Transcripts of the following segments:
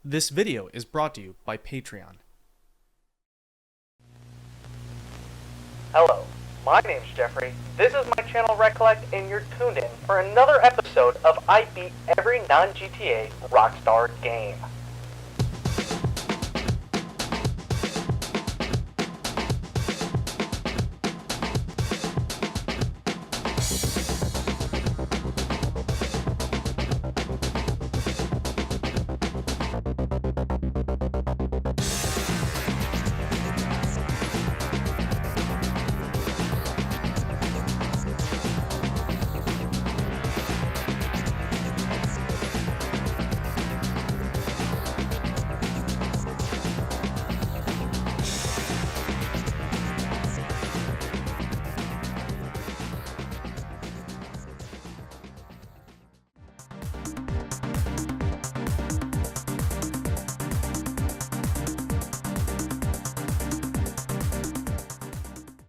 This video is brought to you by Patreon. Hello, my name's Jeffrey, this is my channel Recollect, and you're tuned in for another episode of I Beat Every Non-GTA Rockstar Game.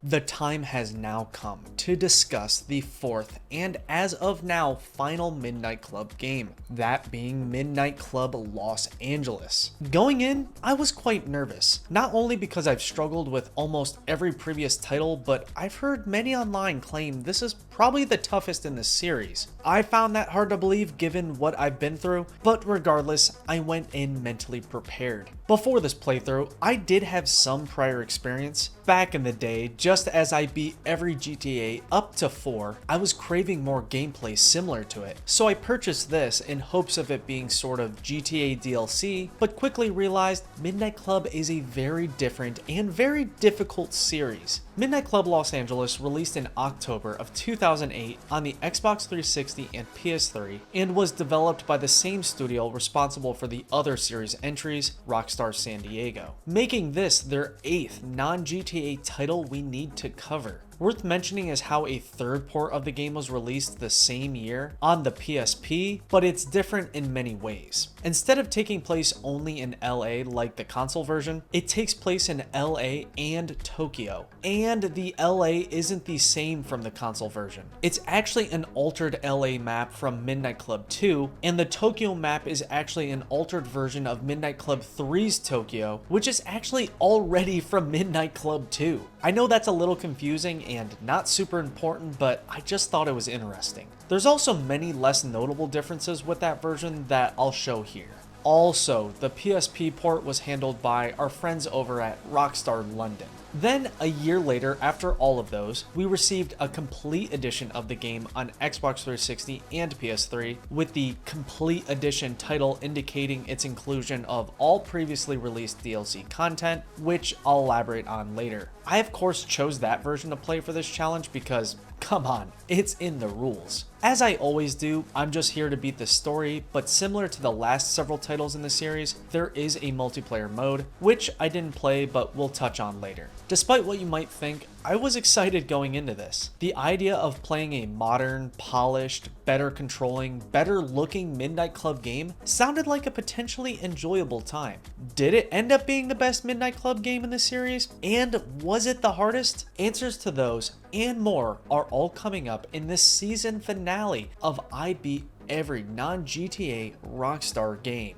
The time has now come to discuss the fourth and as of now final Midnight Club game, that being Midnight Club Los Angeles. Going in, I was quite nervous, not only because I've struggled with almost every previous title, but I've heard many online claim this is probably the toughest in the series. I found that hard to believe given what I've been through, but regardless, I went in mentally prepared. Before this playthrough, I did have some prior experience. Back in the day, just as I beat every GTA up to 4, I was craving more gameplay similar to it, so I purchased this in hopes of it being sort of GTA DLC, but quickly realized Midnight Club is a very different and very difficult series. Midnight Club Los Angeles released in October of 2008 on the Xbox 360 and PS3 and was developed by the same studio responsible for the other series entries, Rockstar San Diego, making this their 8th non-GTA title we need to cover. Worth mentioning is how a third port of the game was released the same year on the PSP, but it's different in many ways. Instead of taking place only in LA like the console version, it takes place in LA and Tokyo. And the LA isn't the same from the console version. It's actually an altered LA map from Midnight Club 2, and the Tokyo map is actually an altered version of Midnight Club 3's Tokyo, which is actually already from Midnight Club 2. I know that's a little confusing and not super important, but I just thought it was interesting. There's also many less notable differences with that version that I'll show here. Also, the PSP port was handled by our friends over at Rockstar London. Then, a year later, after all of those, we received a complete edition of the game on Xbox 360 and PS3, with the complete edition title indicating its inclusion of all previously released DLC content, which I'll elaborate on later. I of course chose that version to play for this challenge because, come on, it's in the rules. As I always do, I'm just here to beat the story, but similar to the last several titles in the series, there is a multiplayer mode, which I didn't play but we'll touch on later. Despite what you might think, I was excited going into this. The idea of playing a modern, polished, better controlling, better looking Midnight Club game sounded like a potentially enjoyable time. Did it end up being the best Midnight Club game in the series? And was it the hardest? Answers to those and more are all coming up in this season finale of I Beat Every Non-GTA Rockstar Game.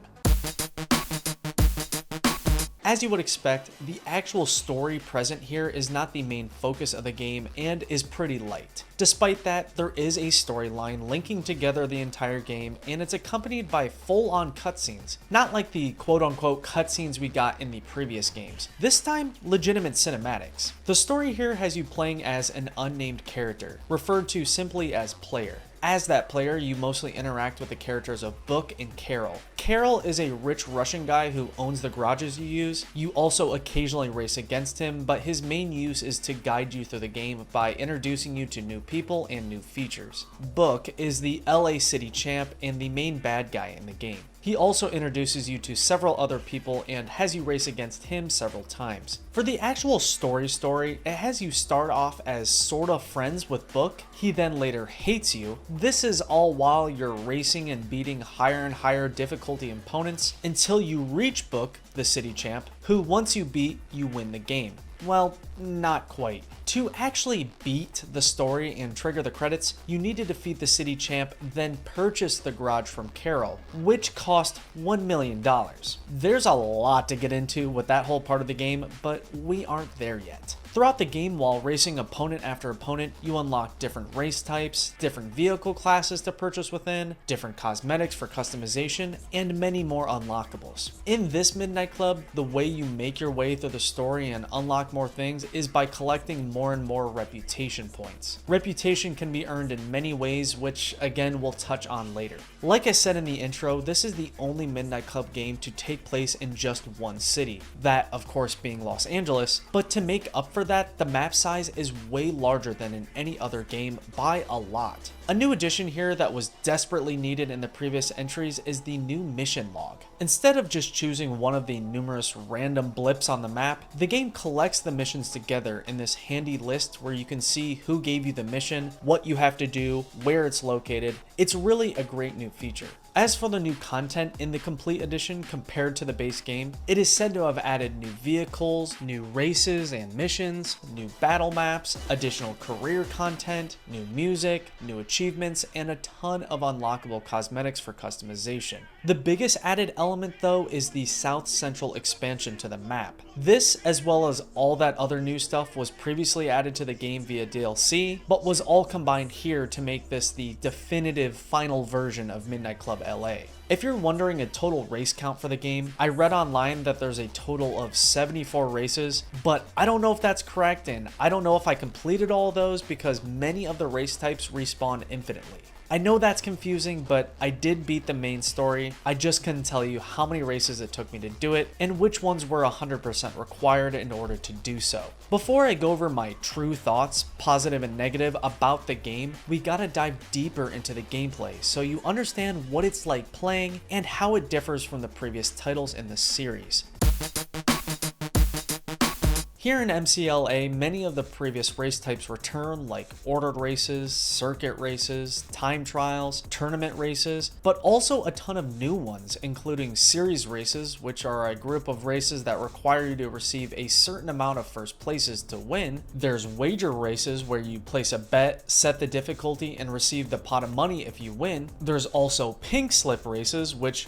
As you would expect, the actual story present here is not the main focus of the game and is pretty light. Despite that, there is a storyline linking together the entire game, and it's accompanied by full-on cutscenes, not like the quote-unquote cutscenes we got in the previous games. This time, legitimate cinematics. The story here has you playing as an unnamed character, referred to simply as Player. As that player, you mostly interact with the characters of Book and Carol. Carol is a rich Russian guy who owns the garages you use. You also occasionally race against him, but his main use is to guide you through the game by introducing you to new people and new features. Book is the LA City champ and the main bad guy in the game. He also introduces you to several other people and has you race against him several times. For the actual story, it has you start off as sorta friends with Book. He then later hates you. This is all while you're racing and beating higher and higher difficulty opponents until you reach Book, the city champ, who once you beat, you win the game. Well, not quite. To actually beat the story and trigger the credits, you need to defeat the city champ, then purchase the garage from Carol, which cost $1 million. There's a lot to get into with that whole part of the game, but we aren't there yet. Throughout the game, while racing opponent after opponent, you unlock different race types, different vehicle classes to purchase within, different cosmetics for customization, and many more unlockables. In this Midnight Club, the way you make your way through the story and unlock more things is by collecting more and more reputation points. Reputation can be earned in many ways, which again we'll touch on later. Like I said in the intro, this is the only Midnight Club game to take place in just one city, that of course being Los Angeles, but to make up for that, the map size is way larger than in any other game by a lot. A new addition here that was desperately needed in the previous entries is the new mission log. Instead of just choosing one of the numerous random blips on the map, the game collects the missions together in this handy list where you can see who gave you the mission, what you have to do, where it's located. It's really a great new feature. As for the new content in the complete edition compared to the base game, it is said to have added new vehicles, new races and missions, new battle maps, additional career content, new music, new achievements, and a ton of unlockable cosmetics for customization. The biggest added element though is the South Central expansion to the map. This, as well as all that other new stuff, was previously added to the game via DLC, but was all combined here to make this the definitive final version of Midnight Club LA. If you're wondering a total race count for the game, I read online that there's a total of 74 races, but I don't know if that's correct, and I don't know if I completed all of those because many of the race types respawn infinitely. I know that's confusing, but I did beat the main story. I just couldn't tell you how many races it took me to do it and which ones were 100% required in order to do so. Before I go over my true thoughts, positive and negative, about the game, we gotta dive deeper into the gameplay so you understand what it's like playing and how it differs from the previous titles in the series. Here in MCLA, many of the previous race types return, like ordered races, circuit races, time trials, tournament races, but also a ton of new ones, including series races, which are a group of races that require you to receive a certain amount of first places to win. There's wager races, where you place a bet, set the difficulty, and receive the pot of money if you win. There's also pink slip races, which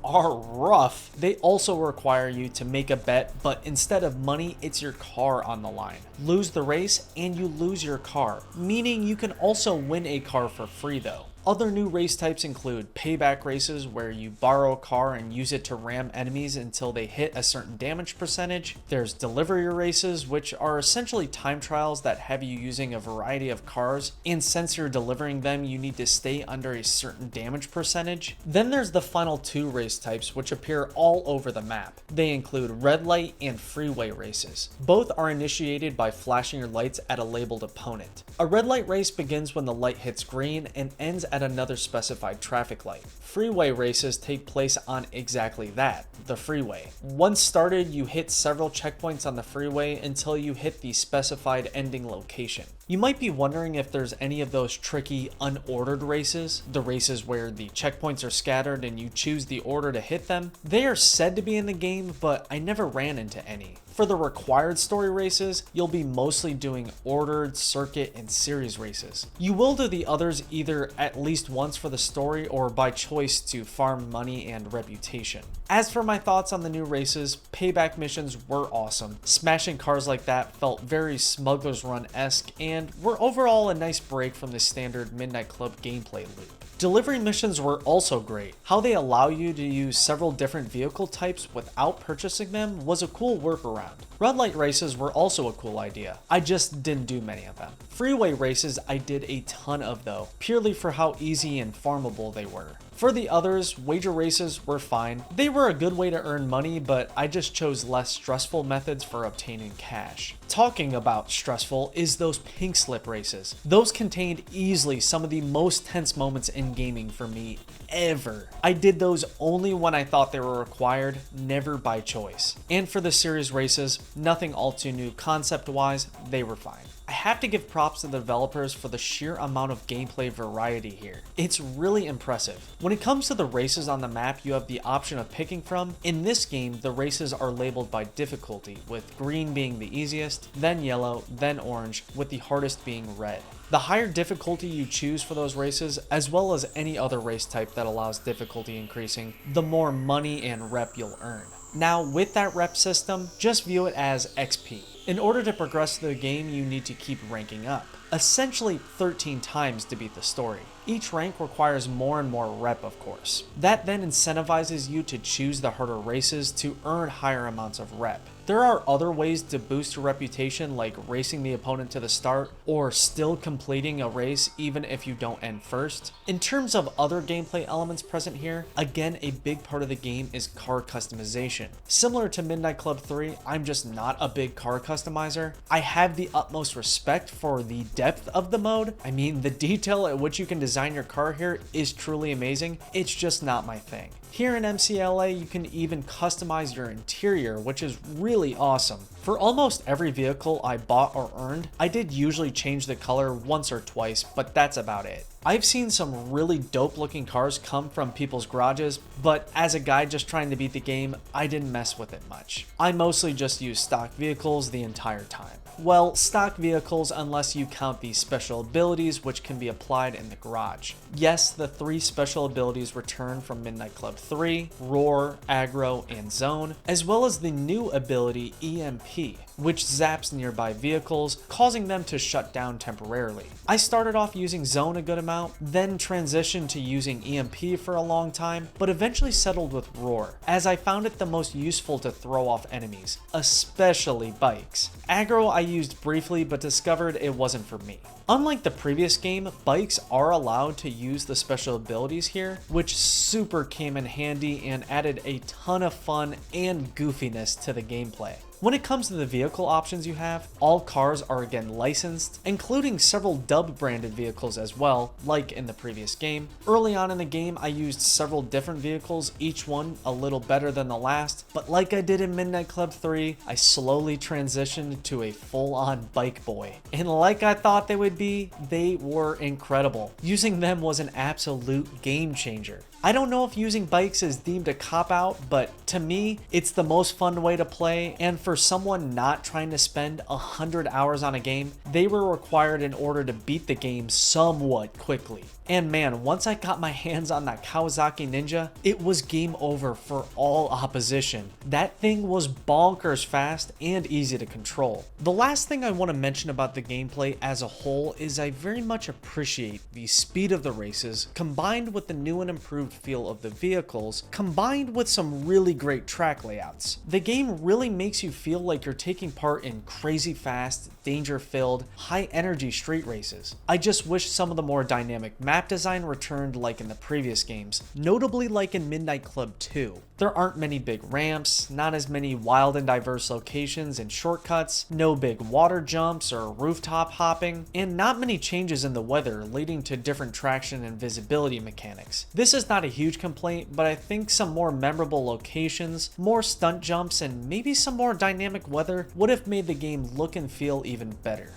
are rough. They also require you to make a bet, but instead of money, it's your car on the line. Lose the race and you lose your car, meaning you can also win a car for free though. Other new race types include payback races, where you borrow a car and use it to ram enemies until they hit a certain damage percentage. There's delivery races, which are essentially time trials that have you using a variety of cars, and since you're delivering them, you need to stay under a certain damage percentage. Then there's the final two race types, which appear all over the map. They include red light and freeway races. Both are initiated by flashing your lights at a labeled opponent. A red light race begins when the light hits green and ends at another specified traffic light. Freeway races take place on exactly that, the freeway. Once started, you hit several checkpoints on the freeway until you hit the specified ending location. You might be wondering if there's any of those tricky unordered races, the races where the checkpoints are scattered and you choose the order to hit them. They are said to be in the game, but I never ran into any. For the required story races, you'll be mostly doing ordered, circuit, and series races. You will do the others either at least once for the story or by choice to farm money and reputation. As for my thoughts on the new races, payback missions were awesome. Smashing cars like that felt very Smuggler's Run-esque and were overall a nice break from the standard Midnight Club gameplay loop. Delivery missions were also great. How they allow you to use several different vehicle types without purchasing them was a cool workaround. Red light races were also a cool idea. I just didn't do many of them. Freeway races I did a ton of though, purely for how easy and farmable they were. For the others, wager races were fine. They were a good way to earn money, but I just chose less stressful methods for obtaining cash. Talking about stressful is those pink slip races. Those contained easily some of the most tense moments in gaming for me ever. I did those only when I thought they were required, never by choice. And for the series races, nothing all too new concept-wise, they were fine. I have to give props to the developers for the sheer amount of gameplay variety here. It's really impressive. When it comes to the races on the map you have the option of picking from, in this game the races are labeled by difficulty, with green being the easiest, then yellow, then orange, with the hardest being red. The higher difficulty you choose for those races, as well as any other race type that allows difficulty increasing, the more money and rep you'll earn. Now, with that rep system, just view it as XP. In order to progress through the game, you need to keep ranking up, essentially 13 times to beat the story. Each rank requires more and more rep, of course. That then incentivizes you to choose the harder races to earn higher amounts of rep. There are other ways to boost your reputation, like racing the opponent to the start, or still completing a race even if you don't end first. In terms of other gameplay elements present here, again, a big part of the game is car customization. Similar to Midnight Club 3, I'm just not a big car customizer. I have the utmost respect for the depth of the mode. I mean, the detail at which you can design your car here is truly amazing. It's just not my thing. Here in MCLA, you can even customize your interior, which is really awesome. For almost every vehicle I bought or earned, I did usually change the color once or twice, but that's about it. I've seen some really dope looking cars come from people's garages, but as a guy just trying to beat the game, I didn't mess with it much. I mostly just used stock vehicles the entire time. Well, stock vehicles unless you count the special abilities which can be applied in the garage. Yes, the 3 special abilities return from Midnight Club 3, Roar, Aggro, and Zone, as well as the new ability EMP, which zaps nearby vehicles, causing them to shut down temporarily. I started off using Zone a good amount, then transitioned to using EMP for a long time, but eventually settled with Roar, as I found it the most useful to throw off enemies, especially bikes. Aggro I used briefly, but discovered it wasn't for me. Unlike the previous game, bikes are allowed to use the special abilities here, which super came in handy and added a ton of fun and goofiness to the gameplay. When it comes to the vehicle options you have, all cars are again licensed, including several Dub branded vehicles as well, like in the previous game. Early on in the game, I used several different vehicles, each one a little better than the last, but like I did in Midnight Club 3, I slowly transitioned to a full-on bike boy. And like I thought they would be, they were incredible. Using them was an absolute game changer. I don't know if using bikes is deemed a cop-out, but to me, it's the most fun way to play, and for someone not trying to spend 100 hours on a game, they were required in order to beat the game somewhat quickly. And man, once I got my hands on that Kawasaki Ninja, it was game over for all opposition. That thing was bonkers fast and easy to control. The last thing I want to mention about the gameplay as a whole is I very much appreciate the speed of the races, combined with the new and improved feel of the vehicles, combined with some really great track layouts. The game really makes you feel like you're taking part in crazy fast, danger-filled, high-energy street races. I just wish some of the more dynamic map design returned like in the previous games, notably like in Midnight Club 2. There aren't many big ramps, not as many wild and diverse locations and shortcuts, no big water jumps or rooftop hopping, and not many changes in the weather leading to different traction and visibility mechanics. This is not a huge complaint, but I think some more memorable locations, more stunt jumps, and maybe some more dynamic weather would have made the game look and feel even better.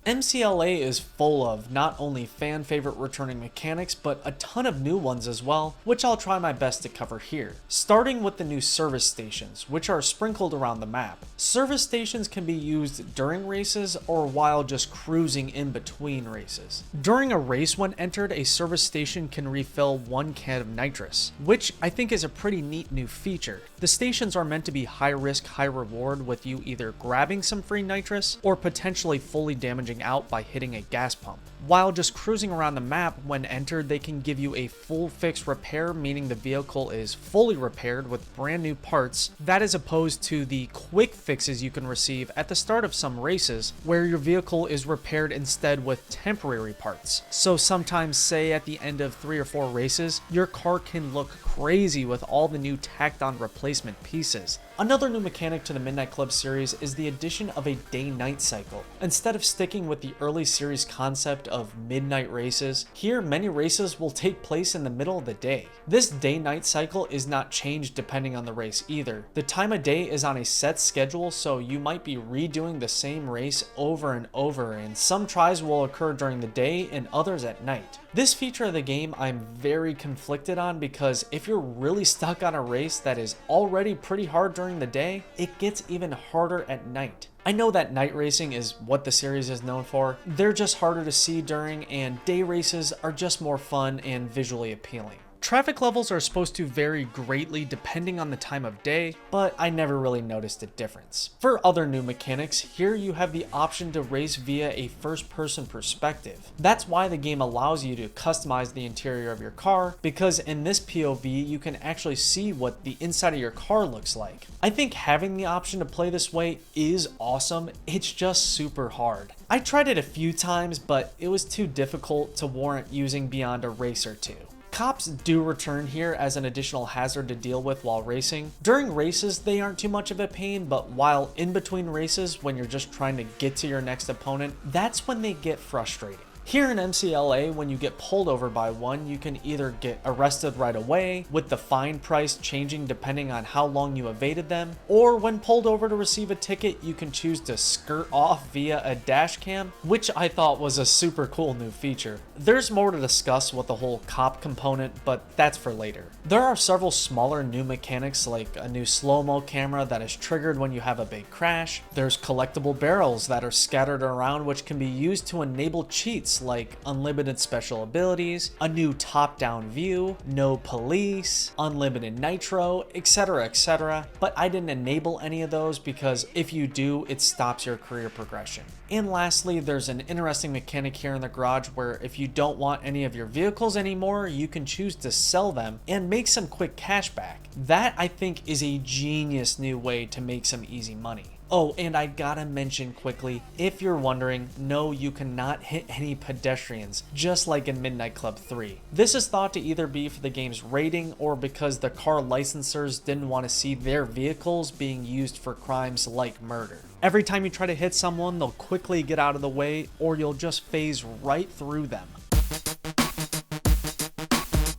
MCLA is full of not only fan favorite returning mechanics, but a ton of new ones as well, which I'll try my best to cover here. Starting with the new service stations, which are sprinkled around the map. Service stations can be used during races or while just cruising in between races. During a race when entered, a service station can refill 1 can of nitrous, which I think is a pretty neat new feature. The stations are meant to be high risk, high reward, with you either grabbing some free nitrous or potentially fully damaging out by hitting a gas pump. While just cruising around the map, when entered, they can give you a full fix repair, meaning the vehicle is fully repaired with brand new parts. That is opposed to the quick fixes you can receive at the start of some races, where your vehicle is repaired instead with temporary parts. So sometimes, say at the end of 3 or 4 races, your car can look crazy with all the new tacked on replacement pieces. Another new mechanic to the Midnight Club series is the addition of a day-night cycle. Instead of sticking with the early series concept of midnight races, here many races will take place in the middle of the day. This day-night cycle is not changed depending on the race either. The time of day is on a set schedule, so you might be redoing the same race over and over, and some tries will occur during the day and others at night. This feature of the game I'm very conflicted on, because if you're really stuck on a race that is already pretty hard during the day, it gets even harder at night. I know that night racing is what the series is known for. They're just harder to see during, and day races are just more fun and visually appealing. Traffic levels are supposed to vary greatly depending on the time of day, but I never really noticed a difference. For other new mechanics, here you have the option to race via a first-person perspective. That's why the game allows you to customize the interior of your car, because in this POV you can actually see what the inside of your car looks like. I think having the option to play this way is awesome, it's just super hard. I tried it a few times, but it was too difficult to warrant using beyond a race or two. Cops do return here as an additional hazard to deal with while racing. During races, they aren't too much of a pain, but while in between races, when you're just trying to get to your next opponent, that's when they get frustrating. Here in MCLA, when you get pulled over by one, you can either get arrested right away, with the fine price changing depending on how long you evaded them, or when pulled over to receive a ticket, you can choose to skirt off via a dash cam, which I thought was a super cool new feature. There's more to discuss with the whole cop component, but that's for later. There are several smaller new mechanics, like a new slow-mo camera that is triggered when you have a big crash. There's collectible barrels that are scattered around, which can be used to enable cheats like unlimited special abilities, a new top-down view, no police, unlimited nitro, etc, etc. But I didn't enable any of those because if you do, it stops your career progression. And lastly, there's an interesting mechanic here in the garage where if you don't want any of your vehicles anymore, you can choose to sell them and make some quick cash back. That, I think, is a genius new way to make some easy money. Oh, and I gotta mention quickly, if you're wondering, no, you cannot hit any pedestrians, just like in Midnight Club 3. This is thought to either be for the game's rating or because the car licensors didn't want to see their vehicles being used for crimes like murder. Every time you try to hit someone, they'll quickly get out of the way, or you'll just phase right through them.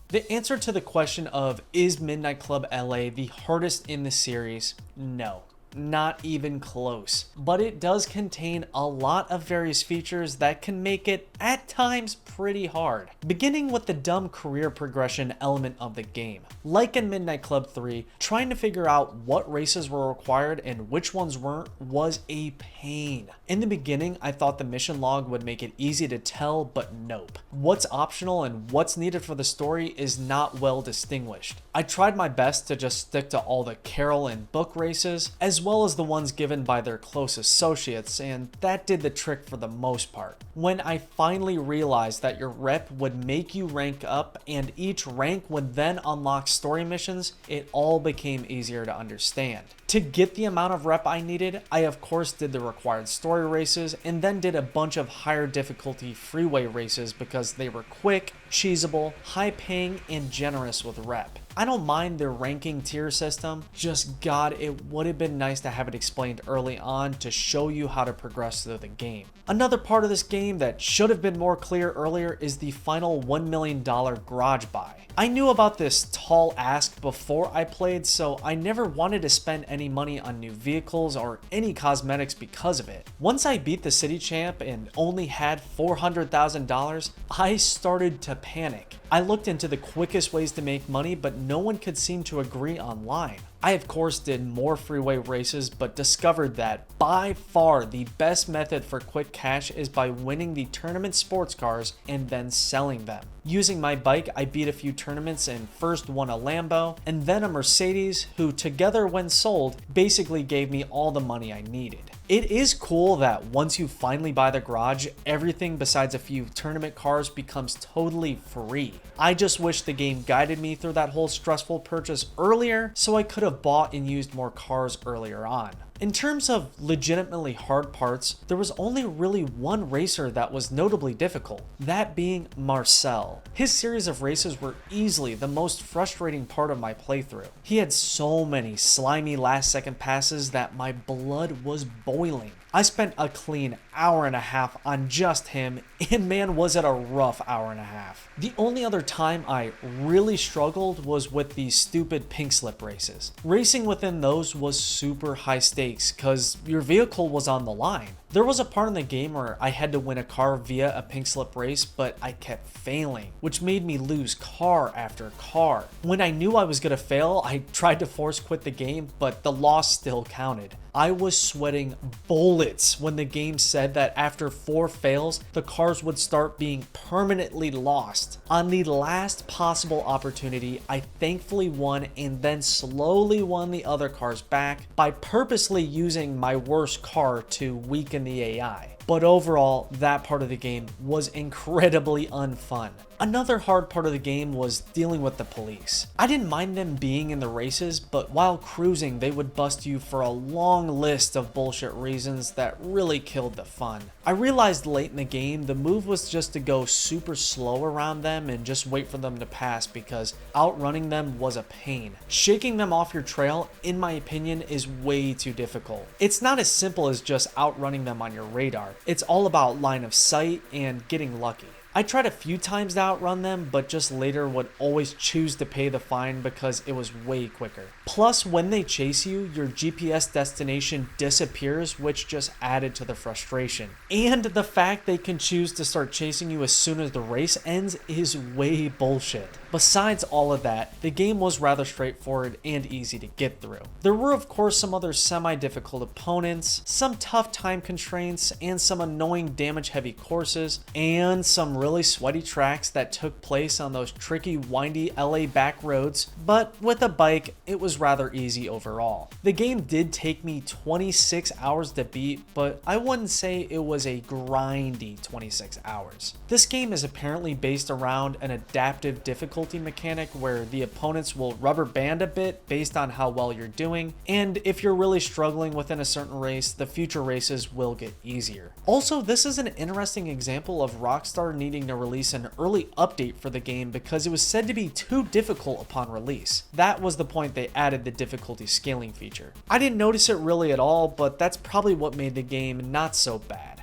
The answer to the question of, is Midnight Club LA the hardest in the series? No. Not even close, but it does contain a lot of various features that can make it at times pretty hard, beginning with the dumb career progression element of the game. Like in Midnight Club 3, trying to figure out what races were required and which ones weren't was a pain. In the beginning, I thought the mission log would make it easy to tell, but nope. What's optional and what's needed for the story is not well distinguished. I tried my best to just stick to all the Carol and book races, as well as the ones given by their close associates, and that did the trick for the most part. When I finally realized that your rep would make you rank up and each rank would then unlock story missions, it all became easier to understand. To get the amount of rep I needed, I of course did the required story races and then did a bunch of higher difficulty freeway races because they were quick, cheesable, high paying, and generous with rep. I don't mind their ranking tier system, just God, it would have been nice to have it explained early on to show you how to progress through the game. Another part of this game that should have been more clear earlier is the final $1 million garage buy. I knew about this tall ask before I played, so I never wanted to spend any money on new vehicles or any cosmetics because of it. Once I beat the city champ and only had $400,000, I started to panic. I looked into the quickest ways to make money, but no one could seem to agree online. I of course did more freeway races, but discovered that by far the best method for quick cash is by winning the tournament sports cars and then selling them. Using my bike, I beat a few tournaments and first won a Lambo and then a Mercedes, who together when sold basically gave me all the money I needed. It is cool that once you finally buy the garage, everything besides a few tournament cars becomes totally free. I just wish the game guided me through that whole stressful purchase earlier so I could have bought and used more cars earlier on. In terms of legitimately hard parts, there was only really one racer that was notably difficult, that being Marcel. His series of races were easily the most frustrating part of my playthrough. He had so many slimy last second passes that my blood was boiling. I spent a clean hour and a half on just him, and man was it a rough hour and a half. The only other time I really struggled was with these stupid pink slip races. Racing within those was super high stakes because your vehicle was on the line. There was a part in the game where I had to win a car via a pink slip race, but I kept failing, which made me lose car after car. When I knew I was gonna fail, I tried to force quit the game, but the loss still counted. I was sweating bullets when the game said that after 4 fails, the cars would start being permanently lost. On the last possible opportunity, I thankfully won and then slowly won the other cars back by purposely using my worst car to weaken the AI. But overall, that part of the game was incredibly unfun. Another hard part of the game was dealing with the police. I didn't mind them being in the races, but while cruising, they would bust you for a long list of bullshit reasons that really killed the fun. I realized late in the game, the move was just to go super slow around them and just wait for them to pass because outrunning them was a pain. Shaking them off your trail, in my opinion, is way too difficult. It's not as simple as just outrunning them on your radar. It's all about line of sight and getting lucky. I tried a few times to outrun them, but just later would always choose to pay the fine because it was way quicker. Plus, when they chase you, your GPS destination disappears, which just added to the frustration. And the fact they can choose to start chasing you as soon as the race ends is way bullshit. Besides all of that, the game was rather straightforward and easy to get through. There were of course some other semi-difficult opponents, some tough time constraints, and some annoying damage-heavy courses, and some really sweaty tracks that took place on those tricky windy LA back roads, but with a bike, it was rather easy overall. The game did take me 26 hours to beat, but I wouldn't say it was a grindy 26 hours. This game is apparently based around an adaptive difficulty mechanic where the opponents will rubber band a bit based on how well you're doing, and if you're really struggling within a certain race, the future races will get easier. Also, this is an interesting example of Rockstar needing to release an early update for the game because it was said to be too difficult upon release. That was the point they added the difficulty scaling feature. I didn't notice it really at all, but that's probably what made the game not so bad.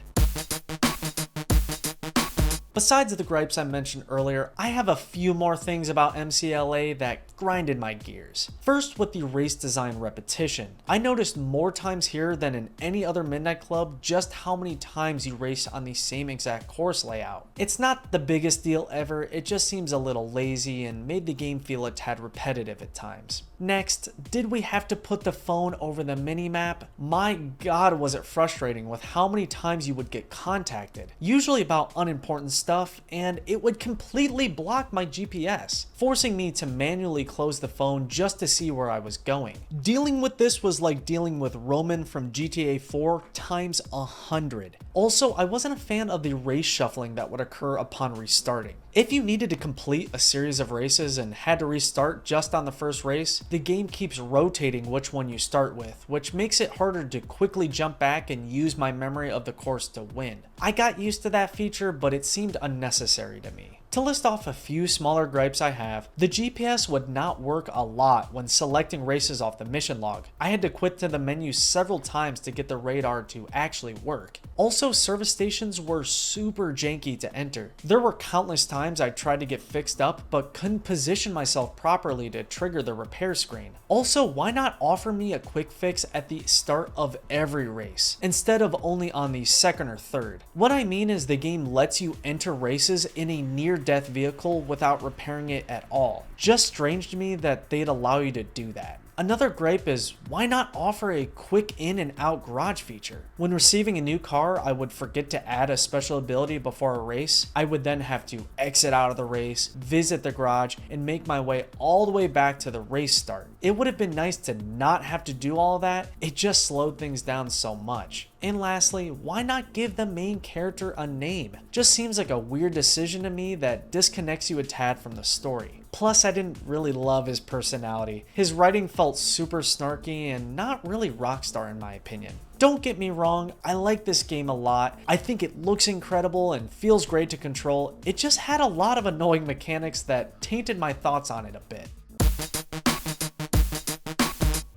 Besides the gripes I mentioned earlier, I have a few more things about MCLA that grinded my gears. First, with the race design repetition. I noticed more times here than in any other Midnight Club just how many times you race on the same exact course layout. It's not the biggest deal ever, it just seems a little lazy and made the game feel a tad repetitive at times. Next, did we have to put the phone over the minimap? My god, was it frustrating with how many times you would get contacted, usually about unimportant stuff, and it would completely block my GPS, forcing me to manually close the phone just to see where I was going. Dealing with this was like dealing with Roman from GTA 4 times 100. Also, I wasn't a fan of the race shuffling that would occur upon restarting. If you needed to complete a series of races and had to restart just on the first race, the game keeps rotating which one you start with, which makes it harder to quickly jump back and use my memory of the course to win. I got used to that feature, but it seemed unnecessary to me. To list off a few smaller gripes I have, the GPS would not work a lot when selecting races off the mission log. I had to quit to the menu several times to get the radar to actually work. Also, service stations were super janky to enter. There were countless times I tried to get fixed up but couldn't position myself properly to trigger the repair screen. Also, why not offer me a quick fix at the start of every race instead of only on the second or third? What I mean is the game lets you enter races in a near-death vehicle without repairing it at all. Just strange to me that they'd allow you to do that. Another gripe is, why not offer a quick in and out garage feature? When receiving a new car, I would forget to add a special ability before a race. I would then have to exit out of the race, visit the garage, and make my way all the way back to the race start. It would have been nice to not have to do all that, it just slowed things down so much. And lastly, why not give the main character a name? Just seems like a weird decision to me that disconnects you a tad from the story. Plus, I didn't really love his personality. His writing felt super snarky and not really Rockstar in my opinion. Don't get me wrong, I like this game a lot. I think it looks incredible and feels great to control. It just had a lot of annoying mechanics that tainted my thoughts on it a bit.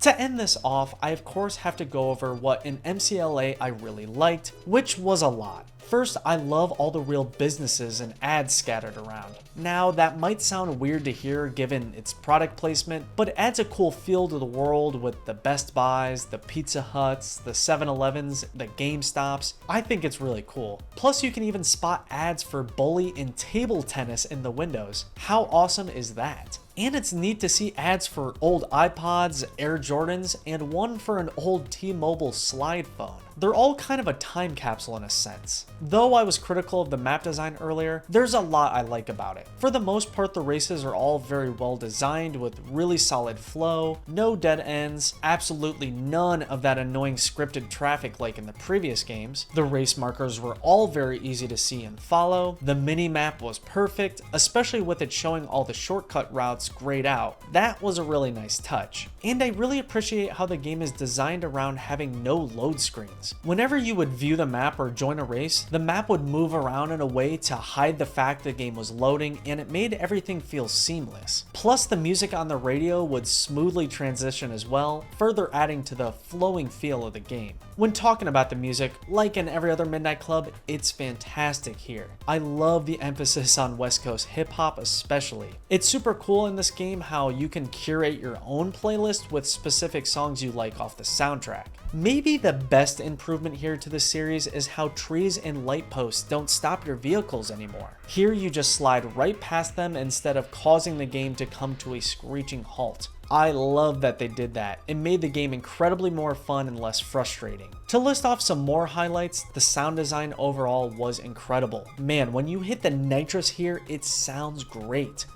To end this off, I of course have to go over what in MCLA I really liked, which was a lot. First, I love all the real businesses and ads scattered around. Now, that might sound weird to hear given its product placement, but it adds a cool feel to the world with the Best Buys, the Pizza Huts, the 7-Elevens, the GameStops. I think it's really cool. Plus, you can even spot ads for bully and table tennis in the windows. How awesome is that? And it's neat to see ads for old iPods, Air Jordans, and one for an old T-Mobile slide phone. They're all kind of a time capsule in a sense. Though I was critical of the map design earlier, there's a lot I like about it. For the most part, the races are all very well designed with really solid flow, no dead ends, absolutely none of that annoying scripted traffic like in the previous games. The race markers were all very easy to see and follow. The mini-map was perfect, especially with it showing all the shortcut routes grayed out. That was a really nice touch. And I really appreciate how the game is designed around having no load screens. Whenever you would view the map or join a race, the map would move around in a way to hide the fact the game was loading, and it made everything feel seamless. Plus, the music on the radio would smoothly transition as well, further adding to the flowing feel of the game. When talking about the music, like in every other Midnight Club, it's fantastic here. I love the emphasis on West Coast hip hop especially. It's super cool in this game how you can curate your own playlist with specific songs you like off the soundtrack. Maybe the best improvement here to the series is how trees and light posts don't stop your vehicles anymore. Here you just slide right past them instead of causing the game to come to a screeching halt. I love that they did that. It made the game incredibly more fun and less frustrating. To list off some more highlights, the sound design overall was incredible. Man, when you hit the nitrous here, it sounds great.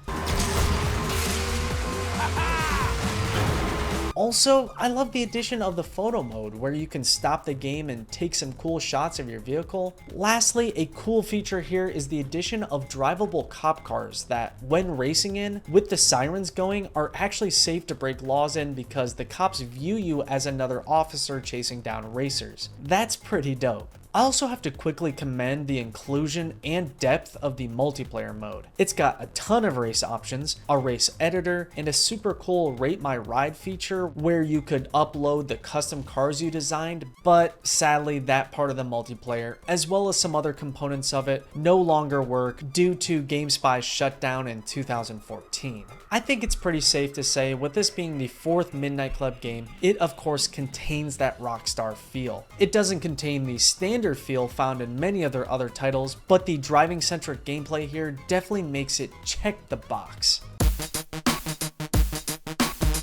Also, I love the addition of the photo mode where you can stop the game and take some cool shots of your vehicle. Lastly, a cool feature here is the addition of drivable cop cars that, when racing in, with the sirens going, are actually safe to break laws in because the cops view you as another officer chasing down racers. That's pretty dope. I also have to quickly commend the inclusion and depth of the multiplayer mode. It's got a ton of race options, a race editor, and a super cool Rate My Ride feature where you could upload the custom cars you designed, but sadly that part of the multiplayer, as well as some other components of it, no longer work due to GameSpy's shutdown in 2014. I think it's pretty safe to say, with this being the fourth Midnight Club game, it of course contains that Rockstar feel. It doesn't contain the standard feel found in many of their other titles, but the driving-centric gameplay here definitely makes it check the box.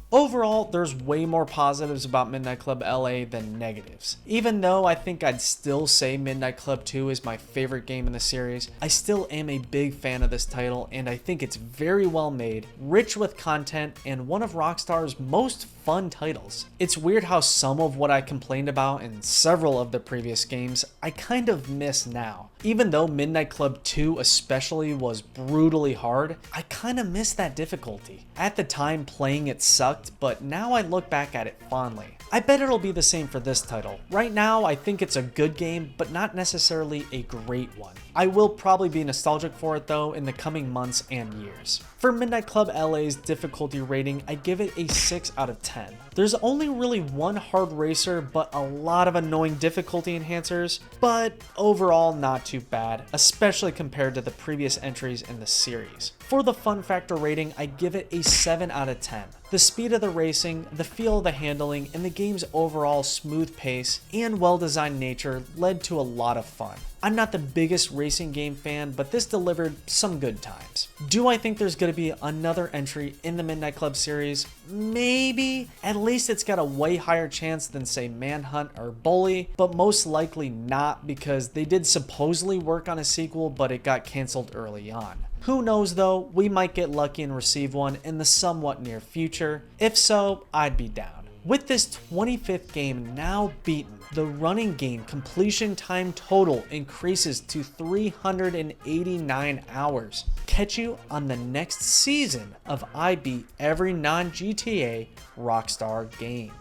Overall, there's way more positives about Midnight Club LA than negatives. Even though I think I'd still say Midnight Club 2 is my favorite game in the series, I still am a big fan of this title and I think it's very well made, rich with content, and one of Rockstar's most fun titles. It's weird how some of what I complained about in several of the previous games, I kind of miss now. Even though Midnight Club 2 especially was brutally hard, I kind of miss that difficulty. At the time, playing it sucked, but now I look back at it fondly. I bet it'll be the same for this title. Right now, I think it's a good game, but not necessarily a great one. I will probably be nostalgic for it though in the coming months and years. For Midnight Club LA's difficulty rating, I give it a 6 out of 10. There's only really one hard racer, but a lot of annoying difficulty enhancers, but overall not too bad, especially compared to the previous entries in the series. For the fun factor rating, I give it a 7 out of 10. The speed of the racing, the feel of the handling, and the game's overall smooth pace and well-designed nature led to a lot of fun. I'm not the biggest racing game fan, but this delivered some good times. Do I think there's going to be another entry in the Midnight Club series? Maybe. At least it's got a way higher chance than say Manhunt or Bully, but most likely not because they did supposedly work on a sequel, but it got canceled early on. Who knows though, we might get lucky and receive one in the somewhat near future. If so, I'd be down. With this 25th game now beaten, the running game completion time total increases to 389 hours. Catch you on the next season of I Beat Every Non-GTA Rockstar Game.